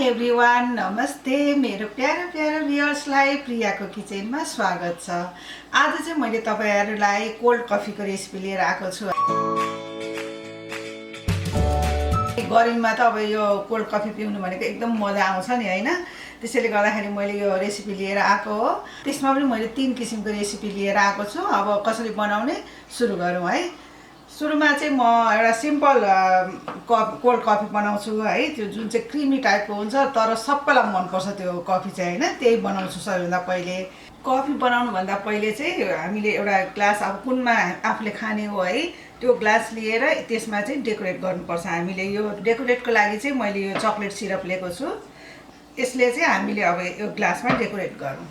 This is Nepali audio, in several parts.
हाई एभ्रिवान, नमस्ते मेरो प्यारा प्यारा भ्युअर्सलाई प्रियाको किचनमा स्वागत छ। आज चाहिँ मैले तपाईहरुलाई कोल्ड कफीको रेसिपी लिएर आएको छु। गर्मीमा त अब यो कोल्ड कफी पिउनु भनेको एकदम मजा आउँछ नि हैन। त्यसैले गर्दाखेरि मैले यो रेसिपी लिएर आएको हो। त्यसमा पनि मैले 3 किसिमको रेसिपी लिएर आएको छु। अब कसरी बनाउने सुरु गरौँ है। सुरुमा चाहिँ म एउटा सिम्पल कोल्ड कफी बनाउँछु है। त्यो जुन चाहिँ क्रिमी टाइपको हुन्छ तर सबैलाई मन पर्छ त्यो कफी चाहिँ हैन। त्यही बनाउँछु सबैभन्दा पहिले। कफी बनाउनु भन्दा पहिले चाहिँ हामीले एउटा ग्लास अब कुनमा आफूले खाने हो है त्यो ग्लास लिएर त्यसमा चाहिँ डेकोरेट गर्नुपर्छ। हामीले यो डेकोरेटको लागि चाहिँ मैले यो चकलेट सिरप लिएको छु। यसले चाहिँ हामीले अब यो ग्लासमा डेकोरेट गरौँ।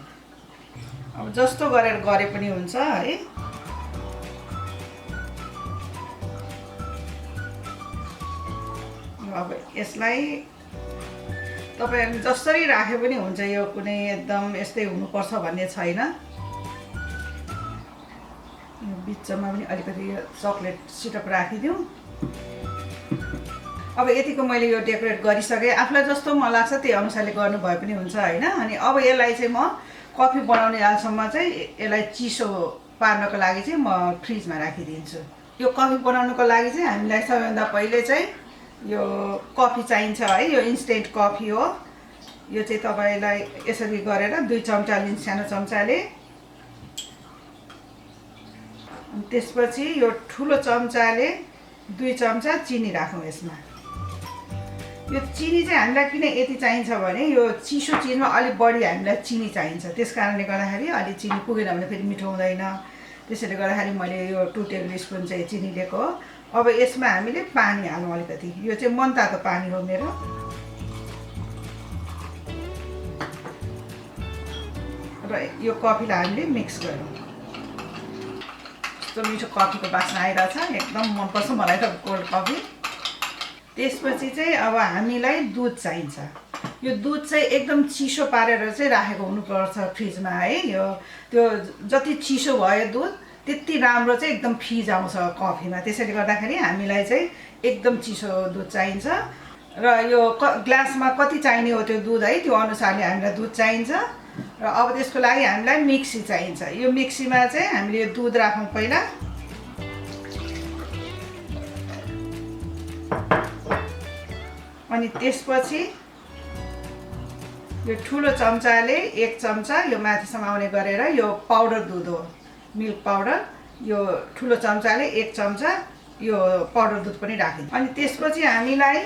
अब जस्तो गरेर गरे पनि हुन्छ है। अब यसलाई तपाईहरुले जसरी राखे पनि हुन्छ। यो कुनै एकदम यस्तै हुनुपर्छ भन्ने छैन। यो बिचमा पनि अलिकति चकलेट सिरप राखिदिउँ। अब यतिको मैले यो डेकोरेट गरिसके। आफुलाई जस्तो मन लाग्छ त्यही अनुसारले गर्नु भए पनि हुन्छ हैन। अनि अब यसलाई चाहिँ म कफी बनाउने हालसम्म चाहिँ यसलाई चिसो पार्नको लागि चाहिँ म फ्रिजमा राखिदिन्छु। यो कफी बनाउनको लागि चाहिँ हामीलाई सबैभन्दा पहिले चाहिँ यो कफी चाहिन्छ है। यो इन्स्टेन्ट कफी हो। यो चाहिँ तपाईलाई यसरी गरेर 2 चम्चा लिन्छ सानो चम्चाले। अनि त्यसपछि यो ठुलो चम्चाले 2 चम्चा चिनी राखौँ यसमा। यो चिनी चाहिँ हामीलाई किन यति चाहिन्छ भने यो चिसो चिजमा अलि बढी हामीलाई चिनी चाहिन्छ। त्यसकारणले गर्दाखेरि अलि चिनी पुगेन भने फेरि मिठो हुँदैन। त्यसैले गर्दाखेरि मैले यो 2 टेबल स्पुन चाहिँ चिनी लिएको हो। अब यसमा हामीले पानी हालौँ अलिकति। यो चाहिँ मनतातो पानी हो मेरो। र यो कफीलाई हामीले मिक्स गरौँ। यस्तो मिठो कफीको बास्ना आइरहेछ। एकदम मनपर्छ मलाई त कोल्ड कफी। त्यसपछि चाहिँ अब हामीलाई दुध चाहिन्छ। यो दुध चाहिँ एकदम चिसो पारेर चाहिँ राखेको हुनुपर्छ फ्रिजमा है। यो त्यो जति चिसो भयो दुध त्यति राम्रो चाहिँ एकदम फिज आउँछ कफीमा। त्यसैले गर्दाखेरि हामीलाई चाहिँ एकदम चिसो दुध चाहिन्छ। र यो ग्लासमा कति चाहिने हो त्यो दुध है त्यो अनुसारले हामीलाई दुध चाहिन्छ। र अब त्यसको लागि हामीलाई मिक्सी चाहिन्छ। यो मिक्सीमा चाहिँ हामीले यो दुध राखौँ पहिला। अनि त्यसपछि यो ठुलो चम्चाले 1 चम्चा यो माथिसम्म आउने गरेर यो पाउडर दुध हो, मिल्क पाउडर। यो ठुलो चम्चाले 1 चम्चा यो पाउडर दुध पनि राखिदिउँ। अनि त्यसपछि हामीलाई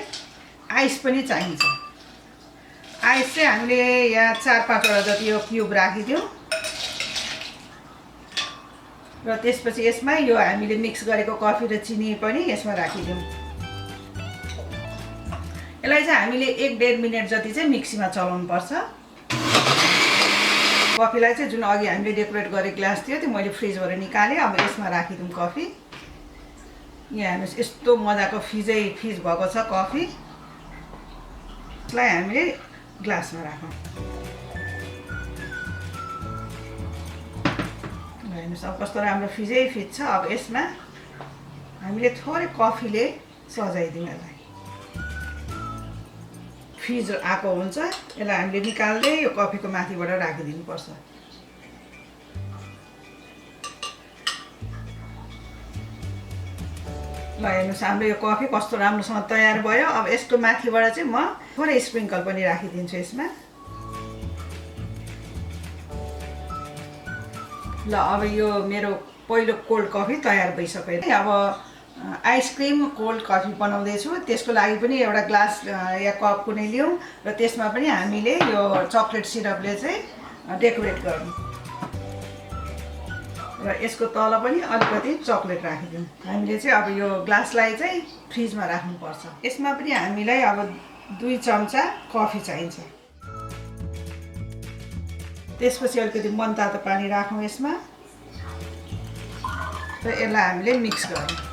आइस पनि चाहिन्छ। आइस चाहिँ हामीले यहाँ 4-5 वटा जति यो क्युब राखिदिउँ। र त्यसपछि यसमा यो हामीले मिक्स गरेको कफी र चिनी पनि यसमा राखिदिउँ। यसलाई चाहिँ हामीले 1-1.5 मिनेट जति चाहिँ मिक्सीमा चलाउनु पर्छ। कफीलाई चाहिँ जुन अघि हामीले डेकोरेट गरे ग्लास थियो त्यो मैले फ्रिजबाट निकालेँ। अब यसमा राखिदिउँ कफी। यहाँ हेर्नुहोस् यस्तो मजाको फिज भएको छ कफी। यसलाई हामीले ग्लासमा राखौँ। हेर्नुहोस् अब कस्तो राम्रो फिज छ। अब यसमा हामीले थोरै कफीले सजाइदिउँ। यसलाई फिज आएको हुन्छ। यसलाई हामीले निकाल्दै यो कफीको माथिबाट राखिदिनुपर्छ। ल हेर्नुहोस् हाम्रो यो कफी कस्तो राम्रोसँग तयार भयो। अब यसको माथिबाट चाहिँ म थोरै स्प्रिङ्कल पनि राखिदिन्छु यसमा। ल अब यो मेरो पहिलो कोल्ड कफी तयार भइसक्यो। अब आइसक्रिम कोल्ड कफी बनाउँदैछु। त्यसको लागि पनि एउटा ग्लास या कप कुनै लिउँ। र त्यसमा पनि हामीले यो चकलेट सिरपले चाहिँ डेकोरेट गरौँ। र यसको तल पनि अलिकति चकलेट राखिदिउँ। हामीले चाहिँ अब यो ग्लासलाई चाहिँ फ्रिजमा राख्नुपर्छ। यसमा पनि हामीलाई अब 2 चम्चा कफी चाहिन्छ। त्यसपछि अलिकति मनतातो पानी राखौँ यसमा। र यसलाई हामीले मिक्स गरौँ।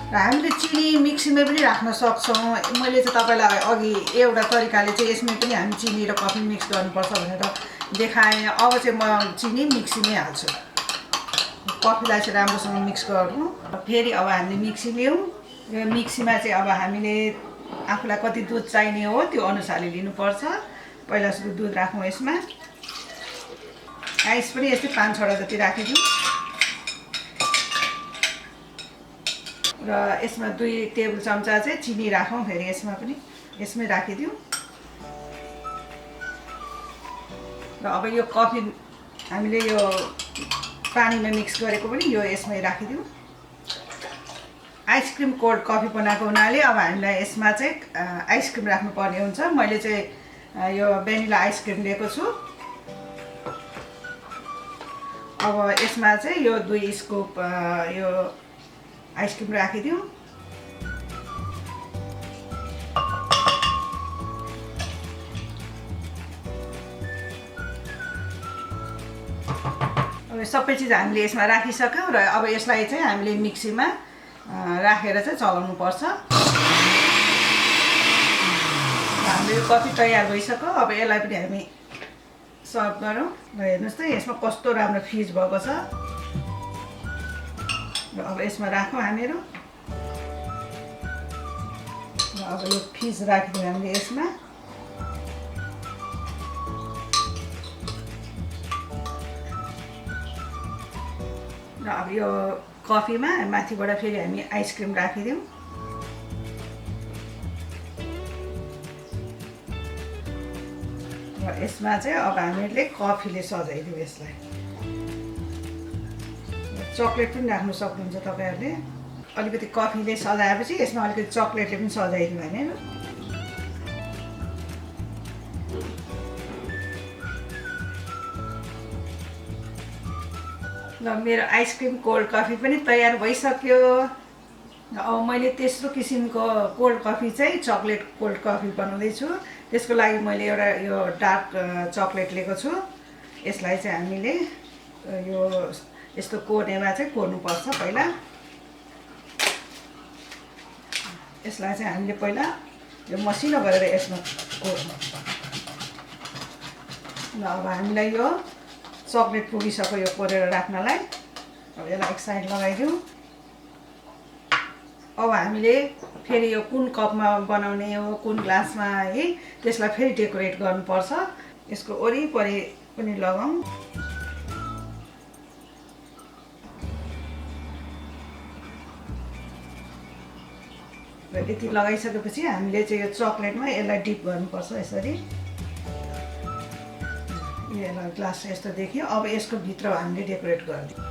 र हामीले चिनी मिक्सीमा पनि राख्न सक्छौँ। मैले चाहिँ तपाईलाई अघि एउटा तरिकाले चाहिँ यसमै पनि हामी चिनी र कफी मिक्स गर्नुपर्छ भनेर देखाएँ। अब चाहिँ म चिनी मिक्सीमै हाल्छु। कफीलाई चाहिँ राम्रोसँग मिक्स गरौँ। फेरि अब हामीले मिक्सी लियौँ। यो मिक्सीमा चाहिँ अब हामीले आफूलाई कति दुध चाहिने हो त्यो अनुसारले लिनुपर्छ। पहिला सुरु दुध राखौँ यसमा। आइस पनि यस्तै 5-6 जति राखिदिउँ र यसमा 2 टेबल चम्चा चाहिँ चिनी राखौँ। फेरि यसमा पनि यसमै राखिदिउँ र अब यो कफी हामीले यो पानीमा मिक्स गरेको पनि यो यसमै राखिदिउँ। आइसक्रिम कोल्ड कफी बनाएको हुनाले अब हामीलाई यसमा चाहिँ आइसक्रिम राख्नुपर्ने हुन्छ। मैले चाहिँ यो भ्यानिला आइसक्रिम लिएको छु। अब यसमा चाहिँ यो 2 स्कुप यो आइसक्रिम राखिदिउँ। अब सबै चिज हामीले यसमा राखिसक्यौँ र अब यसलाई चाहिँ हामीले मिक्सीमा राखेर चाहिँ चलाउनु पर्छ। हाम्रो कफी तयार भइसक्यो। अब यसलाई पनि हामी सर्भ गरौँ। र हेर्नुहोस् त यसमा कस्तो राम्रो फिज भएको छ। र अब यसमा राखौँ हामीहरू। र अब यो फिज राखिदिउँ हामीले यसमा। र अब यो कफीमा माथिबाट फेरि हामी आइसक्रिम राखिदिउँ। र यसमा चाहिँ अब हामीले कफीले सजाइदिउँ यसलाई। चक्लेट पनि राख्नु सक्नुहुन्छ तपाईँहरूले। अलिकति कफीले सजाएपछि यसमा अलिकति चक्लेटले पनि सजाइदिउँ हामीहरू। र मेरो आइसक्रिम कोल्ड कफी पनि तयार भइसक्यो। अब मैले तेस्रो किसिमको कोल्ड कफी चाहिँ चक्लेट कोल्ड कफी बनाउँदैछु। त्यसको लागि मैले एउटा यो डार्क चक्लेट लिएको छु। यसलाई चाहिँ हामीले यो यस्तो कोर्नेमा चाहिँ कोर्नुपर्छ पहिला। यसलाई चाहिँ हामीले पहिला यो मसिनो गरेर यसमा कोर्नु। ल अब हामीलाई यो चक्लेट पुगिसक्यो यो कोरेर राख्नलाई। अब यसलाई एक साइड लगाइदिउँ। अब हामीले फेरि यो कुन कपमा बनाउने हो कुन ग्लासमा है त्यसलाई फेरि डेकोरेट गर्नुपर्छ। यसको वरिपरि पनि लगाउँ। र यति लगाइसकेपछि हामीले चाहिँ यो चक्लेटमा यसलाई डिप गर्नुपर्छ यसरी। यसलाई ग्लास यस्तो देखियो। अब यसको भित्र हामीले डेकोरेट गरिदिउँ।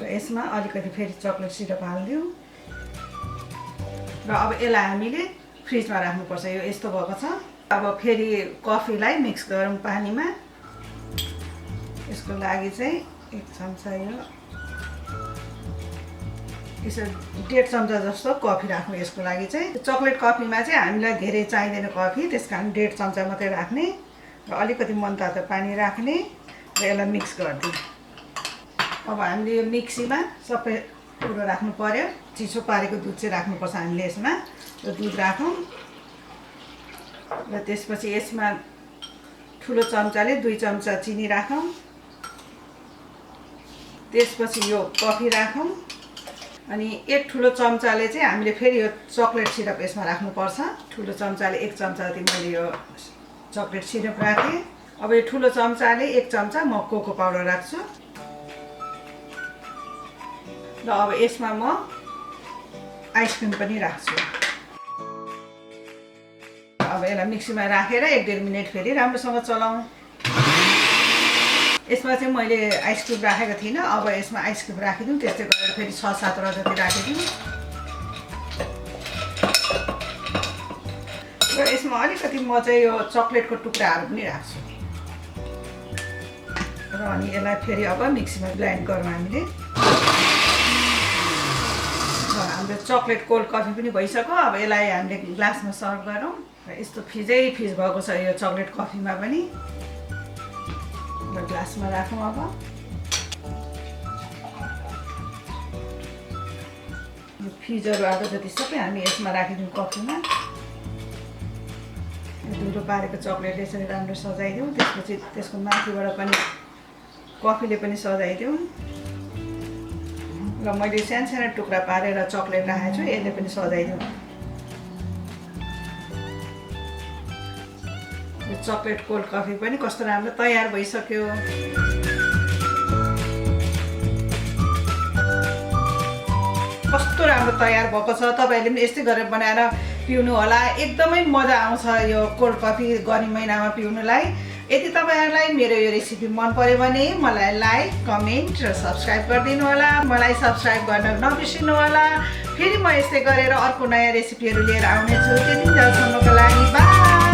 र यसमा अलिकति फेरि चक्लेट सिरप हालिदिउँ। र अब यसलाई हामीले फ्रिजमा राख्नुपर्छ। यो यस्तो भएको छ। अब फेरि कफीलाई मिक्स गरौँ पानीमा। यसको लागि चाहिँ 1 चम्चा यो यसो 1.5 चम्चा जस्तो कफी राख्नु। यसको लागि चाहिँ चक्लेट कफीमा चाहिँ हामीलाई धेरै चाहिँदैन कफी, त्यस कारण 1.5 चम्चा मात्रै राख्ने र अलिकति मनतातो पानी राख्ने र यसलाई मिक्स गरिदिउँ। अब हामीले यो मिक्सीमा सबै कुरो राख्नु पर्यो। चिसो पारेको दुध चाहिँ राख्नुपर्छ हामीले यसमा। र दुध राखौँ र त्यसपछि यसमा ठुलो चम्चाले 2 चम्चा चिनी राखौँ। त्यसपछि यो कफी राखौँ। अनि 1 ठुलो चम्चाले चाहिँ हामीले फेरि यो चक्लेट सिरप यसमा राख्नुपर्छ। ठुलो चम्चाले 1 चम्चा जति मैले यो चक्लेट सिरप राखेँ। अब यो ठुलो चम्चाले 1 चम्चा म कोको पाउडर राख्छु। र अब यसमा म आइसक्रिम पनि राख्छु। अब यसलाई मिक्सीमा राखेर 1-1.5 मिनट फेरि राम्रोसँग चलाउँ। यसमा चाहिँ मैले आइसक्रिम राखेको थिइनँ। अब यसमा आइसक्रिम राखिदिउँ। त्यस्तै गरेर फेरि 6-7 जति राखिदिउँ। र यसमा अलिकति म चाहिँ यो चक्लेटको टुक्राहरू पनि राख्छु। र अनि यसलाई फेरि अब मिक्सीमा ब्लेन्ड गरौँ हामीले। हाम्रो चक्लेट कोल्ड कफी पनि भइसक्यो। अब यसलाई हामीले ग्लासमा सर्भ गरौँ। र यस्तो फिजै फिज भएको छ यो चक्लेट कफीमा पनि। र ग्लासमा राखौँ। अब यो फिजहरू आएको जति सबै हामी यसमा राखिदिउँ कफीमा। धुलो पारेको चक्लेटले यसरी राम्रो सजाइदिउँ। त्यसपछि त्यसको माथिबाट पनि कफीले पनि सजाइदिउँ। ल मैले सानो टुक्रा पारेर चक्लेट राखेको छु, यसले पनि सजाइदिउँ। यो चक्लेट कोल्ड कफी पनि कस्तो राम्रो तयार भइसक्यो। कस्तो राम्रो तयार भएको छ। तपाईँहरूले पनि यस्तै गरेर बनाएर पिउनु होला, एकदमै मजा आउँछ यो कोल्ड कफी गर्मी महिनामा पिउनुलाई। यदि तपाईँहरूलाई मेरो यो रेसिपी मन पर्यो भने मलाई लाइक, कमेन्ट र सब्सक्राइब गरिदिनु होला। मलाई सब्सक्राइब गर्न नबिर्सिनु होला। फेरि म यस्तै गरेर अर्को नयाँ रेसिपीहरू लिएर आउनेछु। त्यतिन्जेलसम्मको लागि बाई।